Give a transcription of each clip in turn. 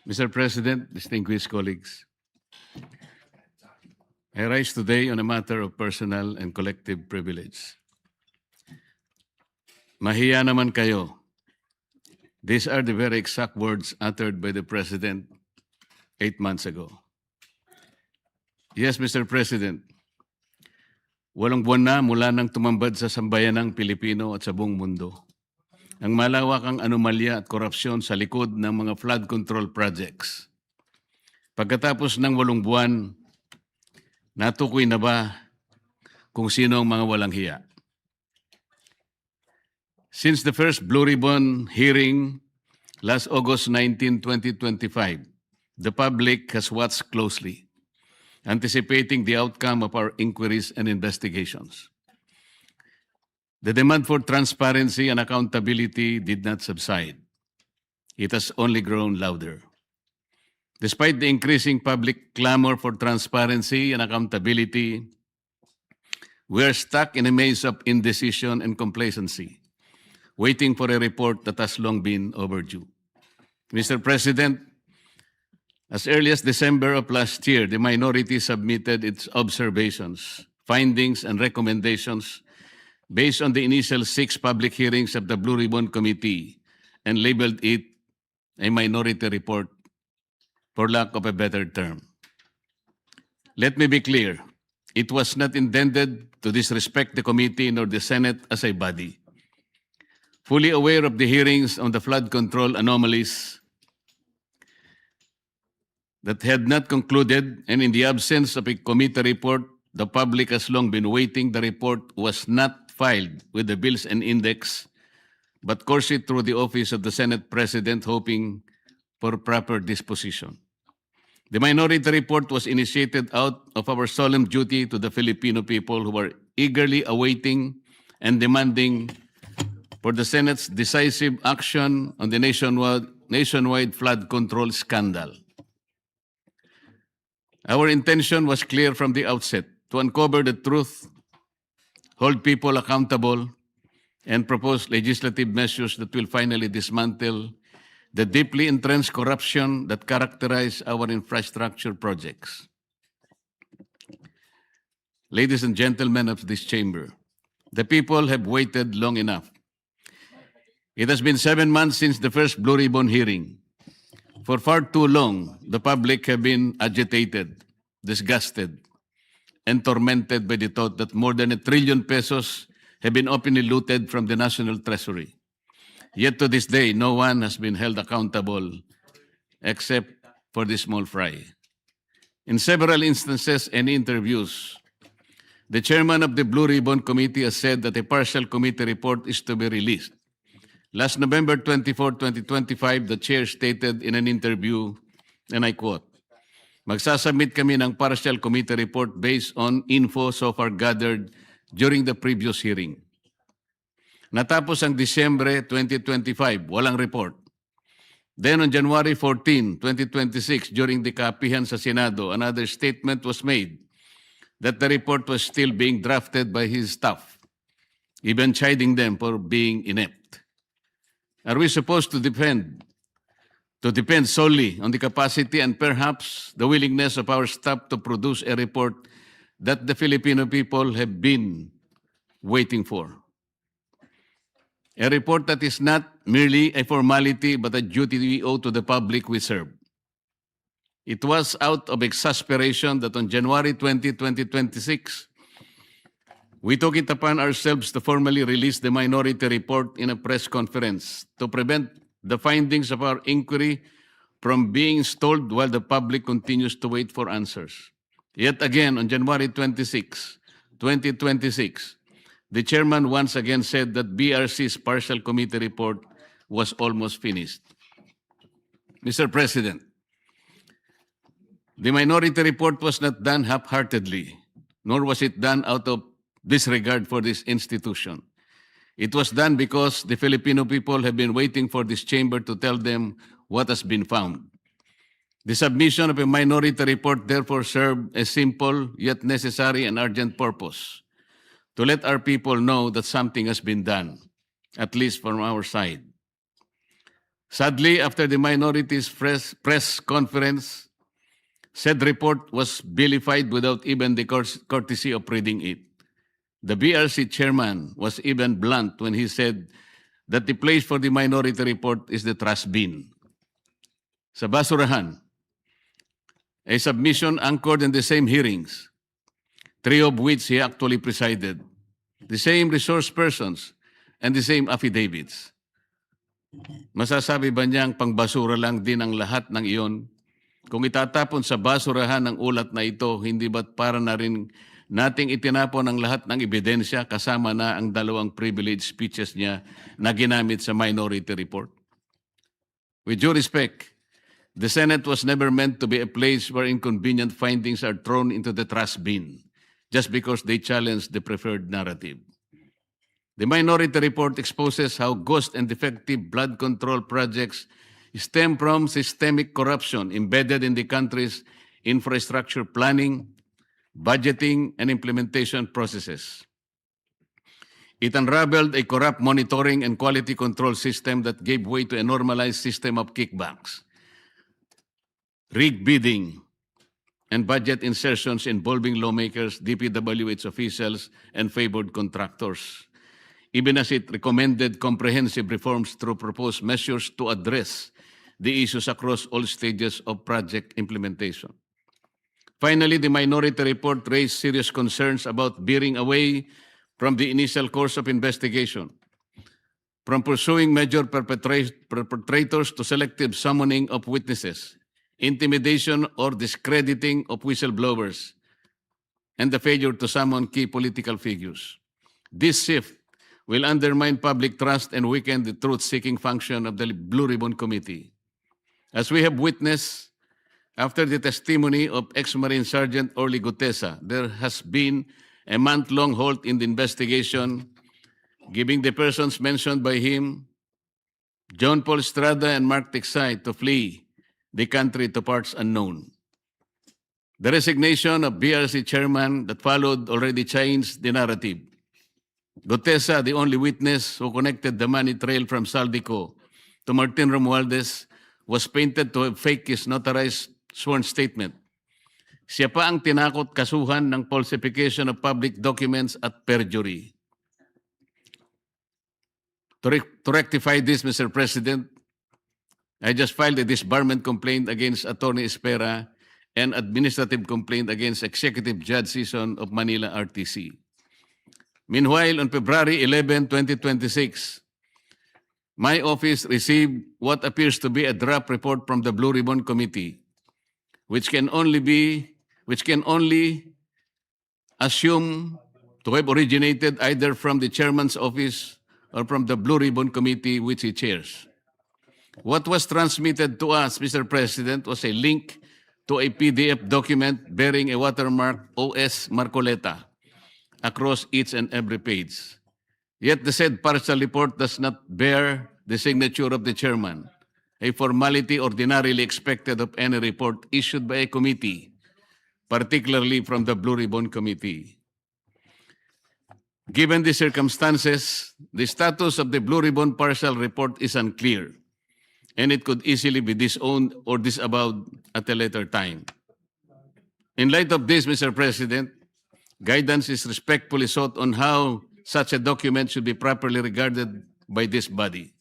Mr. President, distinguished colleagues, I rise today on a matter of personal and collective privilege. Mahiya naman kayo. These are the very exact words uttered by the President 8 months ago. Yes, Mr. President, walong buwan na mula nang tumambad sa sambayanang Pilipino at sa buong mundo ang malawakang anomalya at korupsyon sa likod ng mga flood control projects. Pagkatapos ng 8 buwan, natukoy na ba kung sino ang mga walang hiya? Since the first Blue Ribbon hearing last August 19, 2025, the public has watched closely, anticipating the outcome of our inquiries and investigations. The demand for transparency and accountability did not subside. It has only grown louder. Despite the increasing public clamor for transparency and accountability, we are stuck in a maze of indecision and complacency, waiting for a report that has long been overdue. Mr. President, as early as December of last year, the minority submitted its observations, findings, and recommendations based on the initial 6 public hearings of the Blue Ribbon Committee and labeled it a minority report, for lack of a better term. Let me be clear, it was not intended to disrespect the committee nor the Senate as a body. Fully aware of the hearings on the flood control anomalies that had not concluded, and in the absence of a committee report, the public has long been waiting. The report was not filed with the Bills and Index, but coursed through the office of the Senate President, hoping for proper disposition. The minority report was initiated out of our solemn duty to the Filipino people who were eagerly awaiting and demanding for the Senate's decisive action on the nationwide flood control scandal. Our intention was clear from the outset: to uncover the truth, hold people accountable, and propose legislative measures that will finally dismantle the deeply entrenched corruption that characterize our infrastructure projects. Ladies and gentlemen of this chamber, the people have waited long enough. It has been 7 months since the first Blue Ribbon hearing. For far too long, the public have been agitated, disgusted, and tormented by the thought that more than 1 trillion pesos have been openly looted from the National Treasury. Yet to this day, no one has been held accountable except for the small fry. In several instances and interviews, the chairman of the Blue Ribbon Committee has said that a partial committee report is to be released. Last November 24, 2025, the chair stated in an interview, and I quote, "Magsasubmit kami ng partial committee report based on info so far gathered during the previous hearing." Natapos ang Disyembre 2025, walang report. Then on January 14, 2026, during the kapihan sa Senado, another statement was made that the report was still being drafted by his staff, even chiding them for being inept. Are we supposed to depend solely on the capacity and perhaps the willingness of our staff to produce a report that the Filipino people have been waiting for? A report that is not merely a formality but a duty we owe to the public we serve. It was out of exasperation that on January 20, 2026, we took it upon ourselves to formally release the minority report in a press conference to prevent the findings of our inquiry from being stalled while the public continues to wait for answers. Yet again, on January 26, 2026, the chairman once again said that BRC's partial committee report was almost finished. Mr. President, the minority report was not done half-heartedly, nor was it done out of disregard for this institution. It was done because the Filipino people have been waiting for this chamber to tell them what has been found. The submission of a minority report therefore served a simple yet necessary and urgent purpose: to let our people know that something has been done, at least from our side. Sadly, after the minority's press conference, said report was vilified without even the courtesy of reading it. The BRC chairman was even blunt when he said that the place for the minority report is the trash bin. Sa basurahan, a submission anchored in the same hearings, three of which he actually presided, the same resource persons, and the same affidavits. Masasabi ba niyang pangbasura lang din ang lahat ng iyon? Kung itatapon sa basurahan ang ulat na ito, hindi ba't para na rin nating itinapon ang lahat ng ebidensya kasama na ang dalawang privilege speeches niya na ginamit sa minority report? With due respect, the Senate was never meant to be a place where inconvenient findings are thrown into the trash bin just because they challenge the preferred narrative. The minority report exposes how ghost and defective blood control projects stem from systemic corruption embedded in the country's infrastructure planning, budgeting, and implementation processes. It unraveled a corrupt monitoring and quality control system that gave way to a normalized system of kickbacks, rigged bidding, and budget insertions involving lawmakers, DPWH officials, and favored contractors, even as it recommended comprehensive reforms through proposed measures to address the issues across all stages of project implementation. Finally, the minority report raised serious concerns about veering away from the initial course of investigation, from pursuing major perpetrators to selective summoning of witnesses, intimidation or discrediting of whistleblowers, and the failure to summon key political figures. This shift will undermine public trust and weaken the truth-seeking function of the Blue Ribbon Committee. As we have witnessed, after the testimony of ex-Marine Sergeant Orly Gutesa, there has been a month-long halt in the investigation, giving the persons mentioned by him, John Paul Estrada and Mark Tiksay, to flee the country to parts unknown. The resignation of BRC chairman that followed already changed the narrative. Gutesa, the only witness who connected the money trail from Saldico to Martin Romualdez, was painted to have faked his notarized sworn statement. Siya pa ang tinakot kasuhan ng falsification of public documents at perjury. To rectify this, Mr. President, I just filed a disbarment complaint against Attorney Espera and administrative complaint against Executive Judge Season of Manila RTC. Meanwhile, on February 11, 2026, my office received what appears to be a draft report from the Blue Ribbon Committee, which can only assume to have originated either from the chairman's office or from the Blue Ribbon Committee which he chairs. What was transmitted to us, Mr. President, was a link to a PDF document bearing a watermark OS Marcoleta across each and every page. Yet the said partial report does not bear the signature of the chairman, a formality ordinarily expected of any report issued by a committee, particularly from the Blue Ribbon Committee. Given the circumstances, the status of the Blue Ribbon partial report is unclear, and it could easily be disowned or disavowed at a later time. In light of this, Mr. President, guidance is respectfully sought on how such a document should be properly regarded by this body.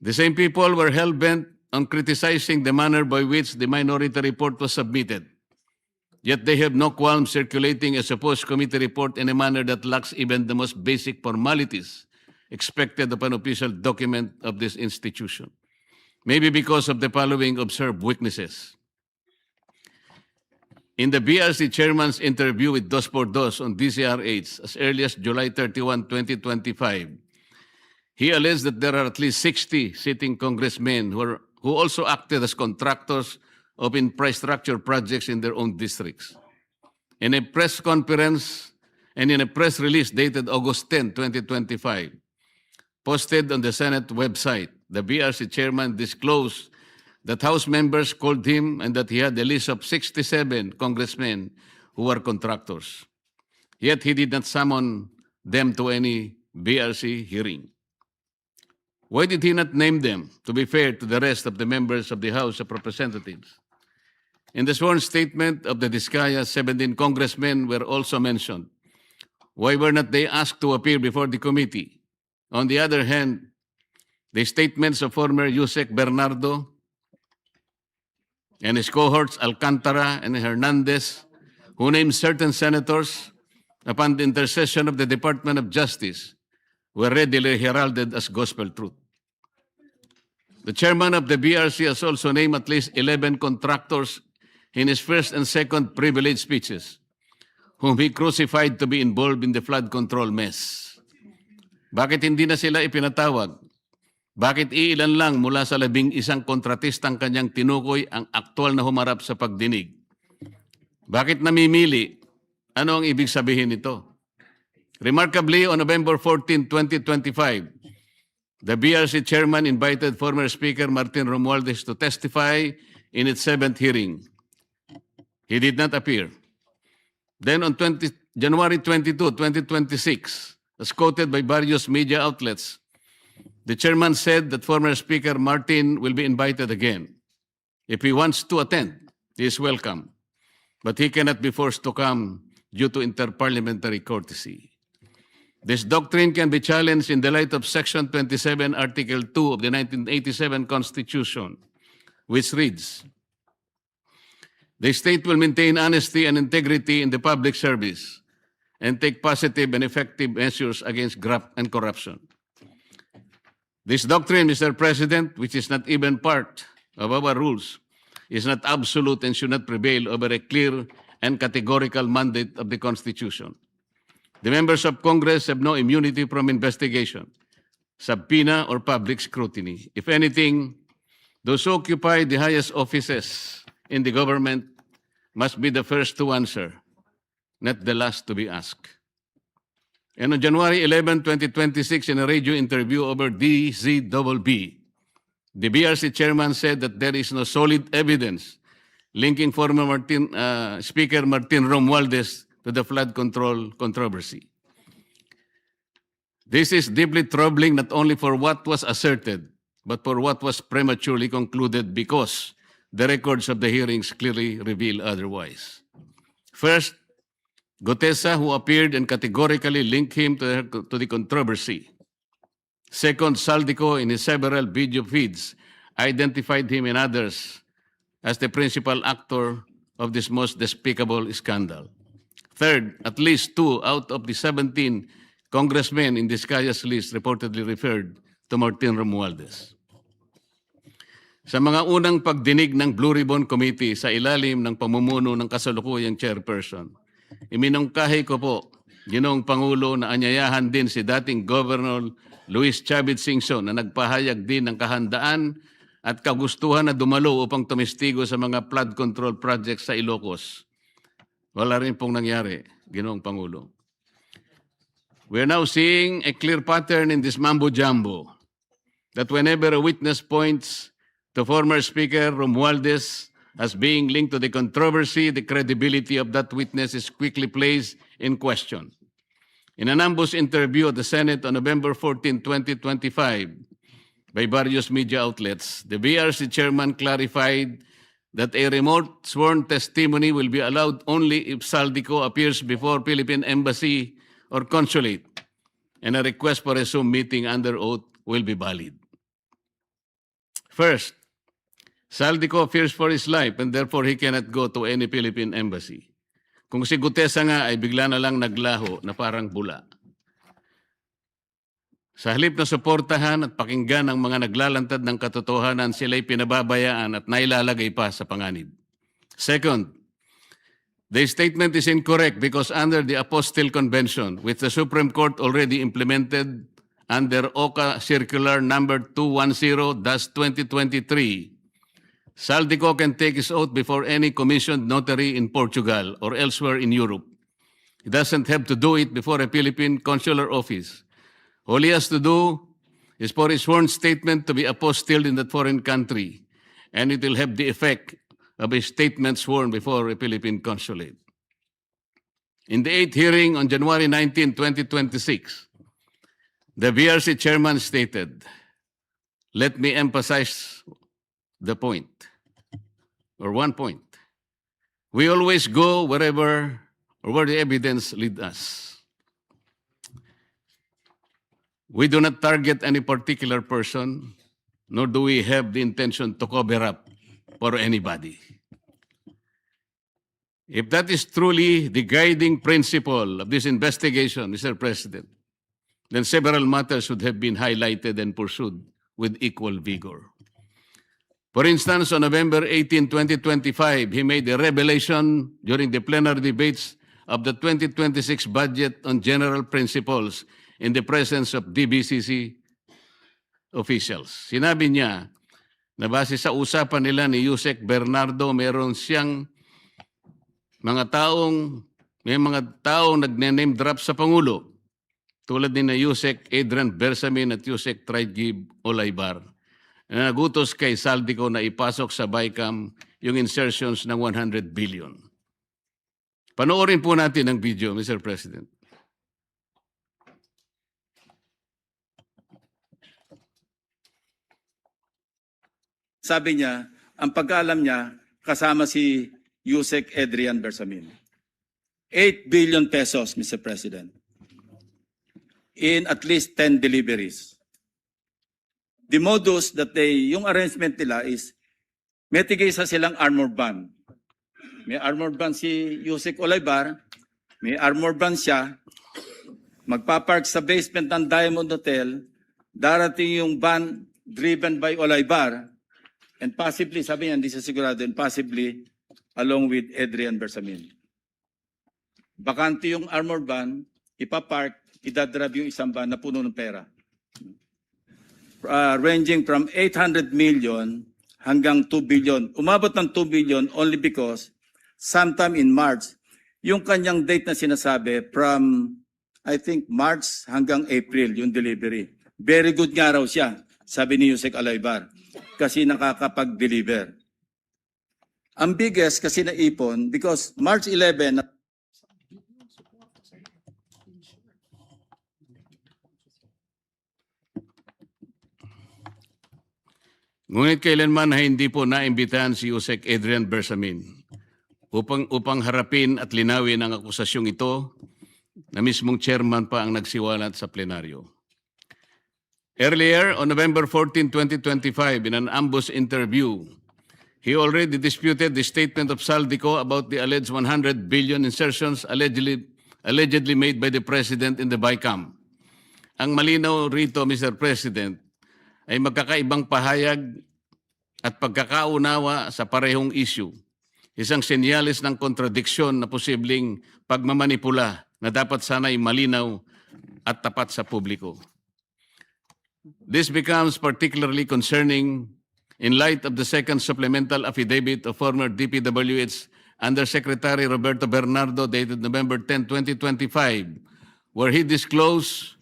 The same people were hell-bent on criticizing the manner by which the minority report was submitted. Yet they have no qualm circulating a supposed committee report in a manner that lacks even the most basic formalities expected of an official document of this institution. Maybe because of the following observed weaknesses. In the BRC chairman's interview with Dos por Dos on DCRH as early as July 31, 2025, he alleged that there are at least 60 sitting congressmen who also acted as contractors of infrastructure projects in their own districts. In a press conference and in a press release dated August 10, 2025, posted on the Senate website, the BRC chairman disclosed that House members called him and that he had a list of 67 congressmen who were contractors. Yet he did not summon them to any BRC hearing. Why did he not name them, to be fair to the rest of the members of the House of Representatives? In the sworn statement of the Diskaya, 17 congressmen were also mentioned. Why were not they asked to appear before the committee? On the other hand, the statements of former Yusek Bernardo and his cohorts Alcantara and Hernandez, who named certain senators upon the intercession of the Department of Justice, were readily heralded as gospel truth. The chairman of the BRC has also named at least 11 contractors in his first and second privilege speeches, whom he crucified to be involved in the flood control mess. Bakit hindi na sila ipinatawag? Bakit iilan lang mula sa 11 kontratistang kanyang tinukoy ang aktual na humarap sa pagdinig? Bakit namimili? Ano ang ibig sabihin nito? Remarkably, on November 14, 2025, the BRC chairman invited former Speaker Martin Romualdez to testify in its 7th hearing. He did not appear. Then on January 22, 2026, as quoted by various media outlets, the chairman said that former Speaker Martin will be invited again. If he wants to attend, he is welcome, but he cannot be forced to come due to interparliamentary courtesy. This doctrine can be challenged in the light of Section 27, Article 2 of the 1987 Constitution, which reads, "The state will maintain honesty and integrity in the public service and take positive and effective measures against graft and corruption." This doctrine, Mr. President, which is not even part of our rules, is not absolute and should not prevail over a clear and categorical mandate of the Constitution. The members of Congress have no immunity from investigation, subpoena, or public scrutiny. If anything, those who occupy the highest offices in the government must be the first to answer, not the last to be asked. And on January 11, 2026, in a radio interview over DZBB, the BRC chairman said that there is no solid evidence linking former Speaker Martin Romualdez to the flood control controversy. This is deeply troubling not only for what was asserted, but for what was prematurely concluded because the records of the hearings clearly reveal otherwise. First, Gutesa, who appeared and categorically linked him to the controversy. Second, Saldico, in his several video feeds, identified him and others as the principal actor of this most despicable scandal. Third, at least 2 out of the 17 congressmen in Diskaya's list reportedly referred to Martin Romualdez. Sa mga unang pagdinig ng Blue Ribbon Committee sa ilalim ng pamumuno ng kasalukuyang chairperson, iminungkahi ko po, Ginoong Pangulo, na anyayahan din si dating Governor Luis Chavit Singson na nagpahayag din ng kahandaan at kagustuhan na dumalo upang tumistigo sa mga flood control projects sa Ilocos. Wala rin pong nangyari, Ginoong Pangulo. We are now seeing a clear pattern in this mambo-jumbo that whenever a witness points to former Speaker Romualdez as being linked to the controversy, the credibility of that witness is quickly placed in question. In an ambush interview at the Senate on November 14, 2025, by various media outlets, the BRC chairman clarified that a remote sworn testimony will be allowed only if Saldico appears before Philippine Embassy or Consulate, and a request for a Zoom meeting under oath will be valid. First, Saldico fears for his life and therefore he cannot go to any Philippine embassy. Kung si Gutesa nga ay bigla na lang naglaho na parang bula. Sa halip na suportahan at pakinggan ang mga naglalantad ng katotohanan, sila'y pinababayaan at nailalagay pa sa panganib. Second, the statement is incorrect because under the Apostille Convention, which the Supreme Court already implemented under OCA Circular number 210-2023, Saldico can take his oath before any commissioned notary in Portugal or elsewhere in Europe. He doesn't have to do it before a Philippine consular office. All he has to do is for his sworn statement to be apostilled in that foreign country, and it will have the effect of a statement sworn before a Philippine consulate. In the 8th hearing on January 19, 2026, the BRC chairman stated, let me emphasize the point, or one point. We always go wherever or where the evidence leads us. We do not target any particular person, nor do we have the intention to cover up for anybody. If that is truly the guiding principle of this investigation, Mr. President, then several matters should have been highlighted and pursued with equal vigor. For instance, on November 18, 2025, he made a revelation during the plenary debates of the 2026 budget on general principles in the presence of DBCC officials. Sinabi niya na base sa usapan nila ni Yusek Bernardo, meron siyang may mga taong nagne-name drop sa Pangulo, tulad ni na Yusek Adrian Bersamin at Yusek Traigib Olaybar, na nagutos kay Saldico na ipasok sa BICAM yung insertions ng 100 billion. Panoorin po natin ang video, Mr. President. Sabi niya, ang pagkaalam niya, kasama si Yusek Adrian Bersamin. 8 billion pesos, Mr. President, in at least 10 deliveries. The modus that yung arrangement nila is, may tigisa silang armored van. May armored van si Yusek Olaybar, may armored van siya, magpapark sa basement ng Diamond Hotel, darating yung van driven by Olaybar, and possibly, sabi niya, hindi siya sigurado, and possibly, along with Adrian Bersamin. Bakante yung armored van, ipapark, idadrive yung isang van na puno ng pera. Ranging from 800 million hanggang 2 billion. Umabot ng 2 billion only because sometime in March, yung kanyang date na sinasabi from, I think, March hanggang April, yung delivery. Very good nga raw siya, sabi ni Yusek Olaybar, kasi nakakapag-deliver. Ang biggest kasi naipon because March 11, ngunit kailanman ay hindi po naimbitahan si Yusek Adrian Bersamin upang harapin at linawin ang akusasyong ito na mismong chairman pa ang nagsiwalat sa plenaryo. Earlier, on November 14, 2025, in an ambush interview, he already disputed the statement of Saldico about the alleged 100 billion insertions allegedly made by the President in the BICAM. Ang malinaw rito, Mr. President, ay magkakaibang pahayag at pagkakaunawa sa parehong issue. Isang senyalis ng kontradiksyon na posibleng pagmamanipula na dapat sana'y malinaw at tapat sa publiko. This becomes particularly concerning in light of the second supplemental affidavit of former DPWH Undersecretary Roberto Bernardo dated November 10, 2025, where he disclosed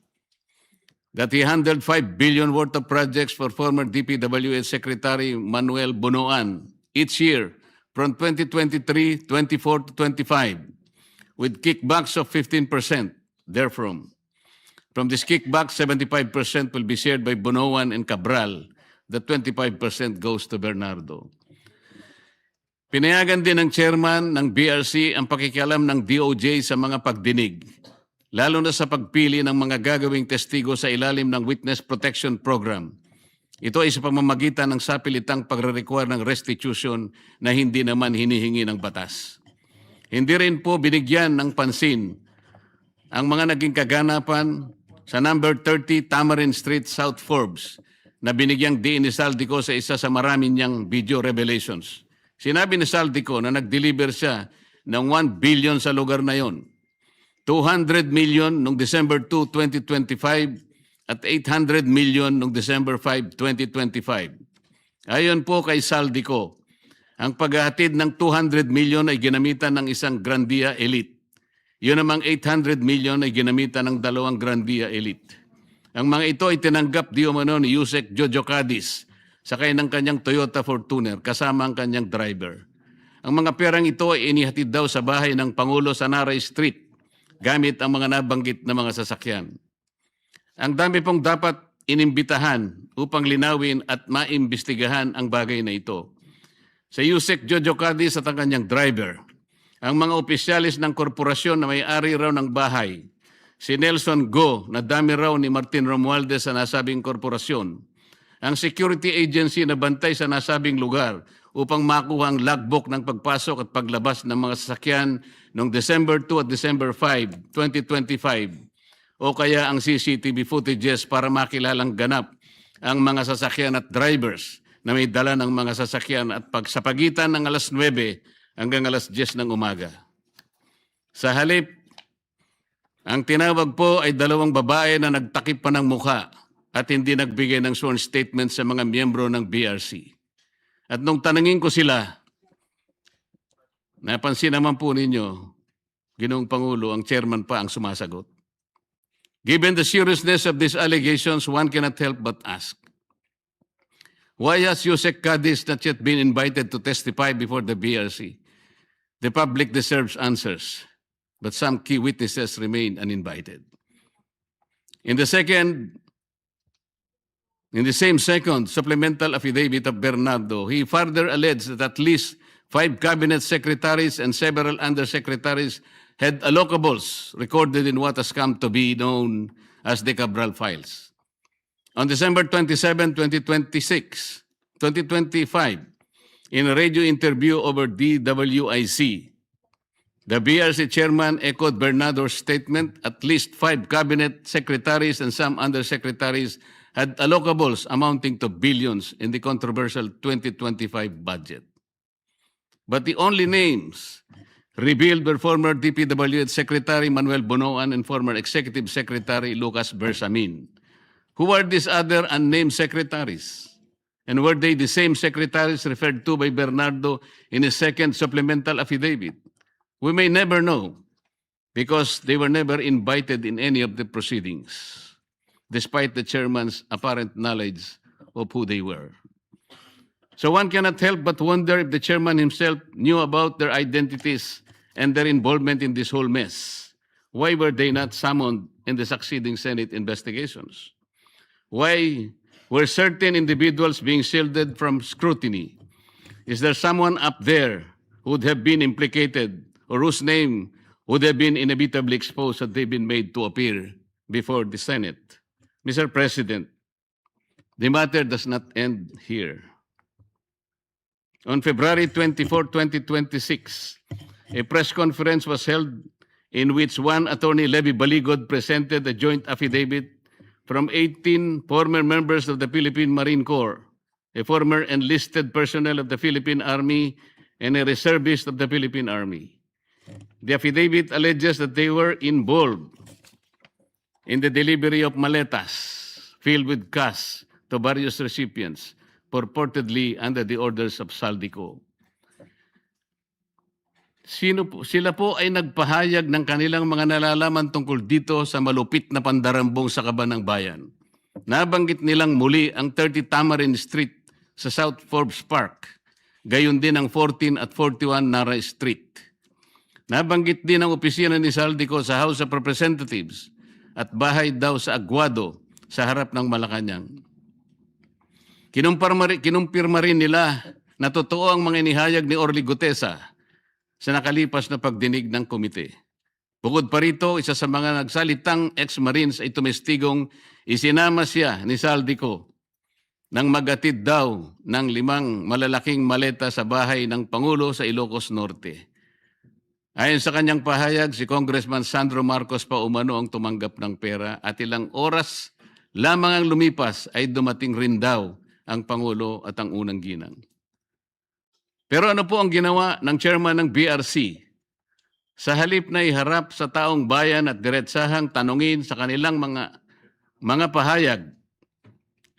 that he handled 5 billion worth of projects for former DPWH Secretary Manuel Bunoan each year from 2023, 24 to 25, with kickbacks of 15% therefrom. From this kickback, 75% will be shared by Bunoan and Cabral. The 25% goes to Bernardo. Pinayagan din ng chairman ng BRC ang pakikialam ng DOJ sa mga pagdinig, lalo na sa pagpili ng mga gagawing testigo sa ilalim ng Witness Protection Program. Ito ay sa pamamagitan ng sapilitang pagre-require ng restitution na hindi naman hinihingi ng batas. Hindi rin po binigyan ng pansin ang mga naging kaganapan sa number 30 Tamarin Street, South Forbes, na binigyang diin ni Saldico sa isa sa marami niyang video revelations. Sinabi ni Saldico na nag-deliver siya ng 1 billion sa lugar na yon, 200 million noong December 2, 2025 at 800 million noong December 5, 2025. Ayon po kay Saldico, ang paghahatid ng 200 million ay ginamitan ng isang Grandia Elite. Yun namang 800 million ay ginamitan ng dalawang Grandia Elite. Ang mga ito ay tinanggap di umano ni Yusek Jojo Cadiz sakay ng kanyang Toyota Fortuner kasama ang kanyang driver. Ang mga perang ito ay inihatid daw sa bahay ng Pangulo sa Naray Street gamit ang mga nabanggit na mga sasakyan. Ang dami pong dapat inimbitahan upang linawin at maimbestigahan ang bagay na ito. Sa Yusek Jojo Cadiz at ang kanyang driver, ang mga opisyalis ng korporasyon na may-ari raw ng bahay, si Nelson Go na dami raw ni Martin Romualdez sa nasabing korporasyon, ang security agency na bantay sa nasabing lugar upang makuha ang logbook ng pagpasok at paglabas ng mga sasakyan noong December 2 at December 5, 2025, o kaya ang CCTV footages para makilalang ganap ang mga sasakyan at drivers na may dala ng mga sasakyan at sa pagitan ng alas 9 hanggang alas 10 ng umaga. Sa halip, ang tinawag po ay dalawang babae na nagtakip pa ng mukha at hindi nagbigay ng sworn statement sa mga miyembro ng BRC. At nung tanungin ko sila, napansin naman po ninyo, Ginoong Pangulo, ang chairman pa ang sumasagot. Given the seriousness of these allegations, one cannot help but ask, why has Yusek Cadiz not yet been invited to testify before the BRC? The public deserves answers, but some key witnesses remain uninvited. In the same second supplemental affidavit of Bernardo, he further alleged that at least 5 cabinet secretaries and several undersecretaries had allocables recorded in what has come to be known as the Cabral files. On December 27, 2025, in a radio interview over DWIC, the BRC chairman echoed Bernardo's statement. At least 5 cabinet secretaries and some undersecretaries had allocables amounting to billions in the controversial 2025 budget. But the only names revealed were former DPWH Secretary Manuel Bonoan and former Executive Secretary Lucas Bersamin. Who are these other unnamed secretaries? And were they the same secretaries referred to by Bernardo in his second supplemental affidavit? We may never know because they were never invited in any of the proceedings, despite the chairman's apparent knowledge of who they were. So one cannot help but wonder if the chairman himself knew about their identities and their involvement in this whole mess. Why were they not summoned in the succeeding Senate investigations? Why were certain individuals being shielded from scrutiny? Is there someone up there who would have been implicated or whose name would have been inevitably exposed had they been made to appear before the Senate? Mr. President, the matter does not end here. On February 24, 2026, a press conference was held in which one Attorney Levy Baligod presented a joint affidavit from 18 former members of the Philippine Marine Corps, a former enlisted personnel of the Philippine Army, and a reservist of the Philippine Army. The affidavit alleges that they were involved in the delivery of maletas filled with cash to various recipients, purportedly under the orders of Saldico. Sila po ay nagpahayag ng kanilang mga nalalaman tungkol dito sa malupit na pandarambong sa Kaban ng Bayan. Nabanggit nilang muli ang 30 Tamarin Street sa South Forbes Park, gayon din ang 14 at 41 Nara Street. Nabanggit din ang opisina ni Saldico sa House of Representatives at bahay daw sa Aguado sa harap ng Malacanang. Kinumpirma rin nila na totoo ang mga inihayag ni Orly Gutesa sa nakalipas na pagdinig ng komite. Bukod pa rito, isa sa mga nagsalitang ex-Marines ay tumestigong isinama siya ni Saldico nang magatid daw ng 5 malalaking maleta sa bahay ng Pangulo sa Ilocos Norte. Ayon sa kanyang pahayag, si Congressman Sandro Marcos pa umano ang tumanggap ng pera at ilang oras lamang ang lumipas ay dumating rin daw ang Pangulo at ang unang ginang. Pero ano po ang ginawa ng chairman ng BRC? Sa halip na iharap sa taong bayan at diretsahang tanungin sa kanilang mga pahayag,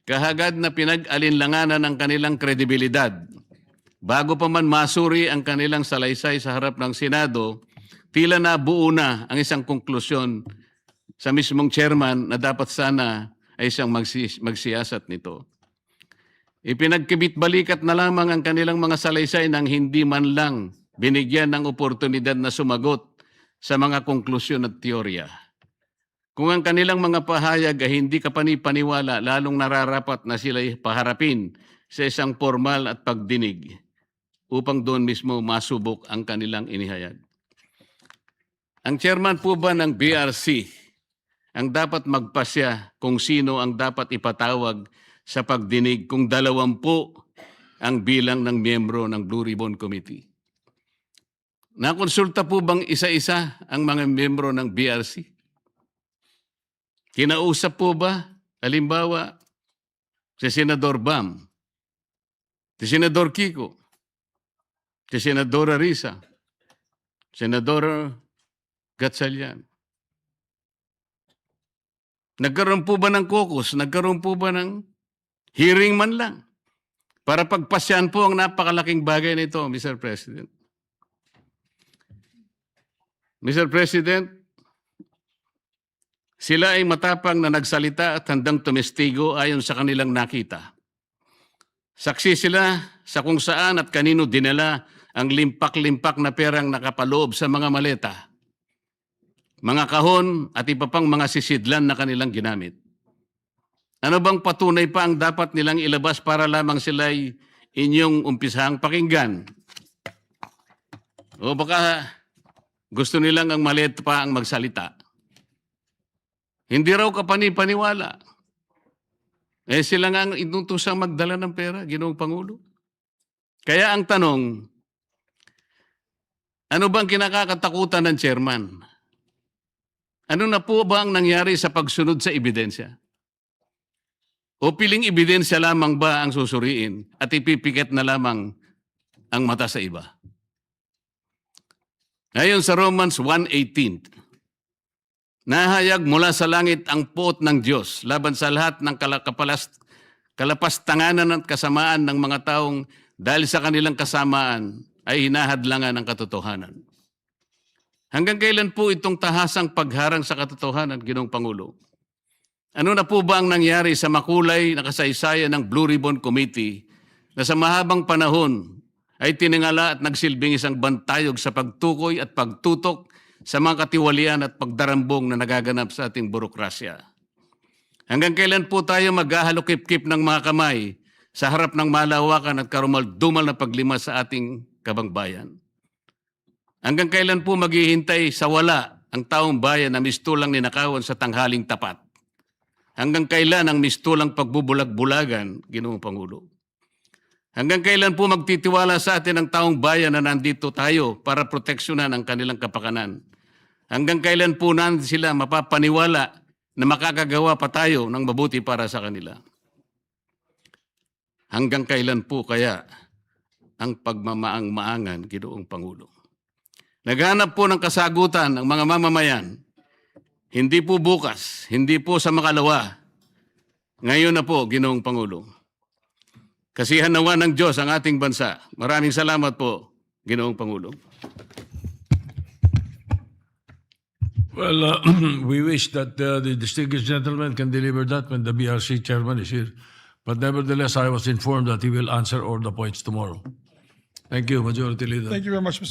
kahagad na pinag-alinlanganan ang kanilang kredibilidad. Bago pa man masuri ang kanilang salaysay sa harap ng Senado, tila nabuo na ang isang konklusyon sa mismong chairman na dapat sana ay siyang magsiyasat nito. Ipinagkibit-balikat na lamang ang kanilang mga salaysay nang hindi man lang binigyan ng oportunidad na sumagot sa mga konklusyon at teorya. Kung ang kanilang mga pahayag ay hindi kapani-paniwala, lalong nararapat na sila'y paharapin sa isang formal at pagdinig upang doon mismo masubok ang kanilang inihayag. Ang chairman po ba ng BRC ang dapat magpasya kung sino ang dapat ipatawag sa pagdinig kung 20 ang bilang ng miyembro ng Blue Ribbon Committee? Nakonsulta po bang isa-isa ang mga miyembro ng BRC? Kinausap po ba, halimbawa, si Senador Bam, si Senador Kiko, si Senadora Risa, Senador Gatchalian? Nagkaroon po ba ng caucus? Nagkaroon po ba ng hearing man lang? Para pagpasyan po ang napakalaking bagay nito, Mr. President. Mr. President, sila ay matapang na nagsalita at handang tumestigo ayon sa kanilang nakita. Saksi sila sa kung saan at kanino dinala ang limpak-limpak na perang nakapaloob sa mga maleta, mga kahon at iba pang mga sisidlan na kanilang ginamit. Ano bang patunay pa ang dapat nilang ilabas para lamang sila ay inyong umpisahang pakinggan? O baka gusto nilang ang maleta pa ang magsalita? Hindi raw kapani-paniwala. Sila nga ang inutusang magdala ng pera, Ginoong Pangulo. Kaya ang tanong, ano bang kinakatakutan ng chairman? Ano na po ba ang nangyari sa pagsunod sa ebidensya? O piling ebidensya lamang ba ang susuriin at ipipikit na lamang ang mata sa iba? Ngayon sa Romans 1:18, nahayag mula sa langit ang puot ng Diyos laban sa lahat ng kalapastanganan at kasamaan ng mga taong dahil sa kanilang kasamaan ay hinahadlangan ng katotohanan. Hanggang kailan po itong tahasang pagharang sa katotohanan, Ginoong Pangulo? Ano na po ba ang nangyari sa makulay na kasaysayan ng Blue Ribbon Committee na sa mahabang panahon ay tiningala at nagsilbing isang bantayog sa pagtukoy at pagtutok sa mga katiwalian at pagdarambong na nagaganap sa ating burokrasya? Hanggang kailan po tayo maghahalokip-kip ng mga kamay sa harap ng malawakan at karumal-dumal na paglima sa ating kabangbayan? Hanggang kailan po maghihintay sa wala ang taong bayan na mistulang ninakawan sa tanghaling tapat? Hanggang kailan ang mistulang pagbubulag-bulagan, Ginoong Pangulo? Hanggang kailan po magtitiwala sa atin ang taong bayan na nandito tayo para proteksyonan ang kanilang kapakanan? Hanggang kailan po natin sila mapapaniwala na makakagawa pa tayo ng mabuti para sa kanila? Hanggang kailan po kaya ang pagmamaang-maangan, Ginoong Pangulo? Naghanap po ng kasagutan ang mga mamamayan. Hindi po bukas, hindi po sa makalawa. Ngayon na po, Ginoong Pangulo. Kasihan nawa ng Diyos ang ating bansa. Maraming salamat po, Ginoong Pangulo. Well, we wish that the distinguished gentleman can deliver that when the BRC chairman is here. But nevertheless, I was informed that he will answer all the points tomorrow. Thank you, Majority Leader. Thank you very much, Mr.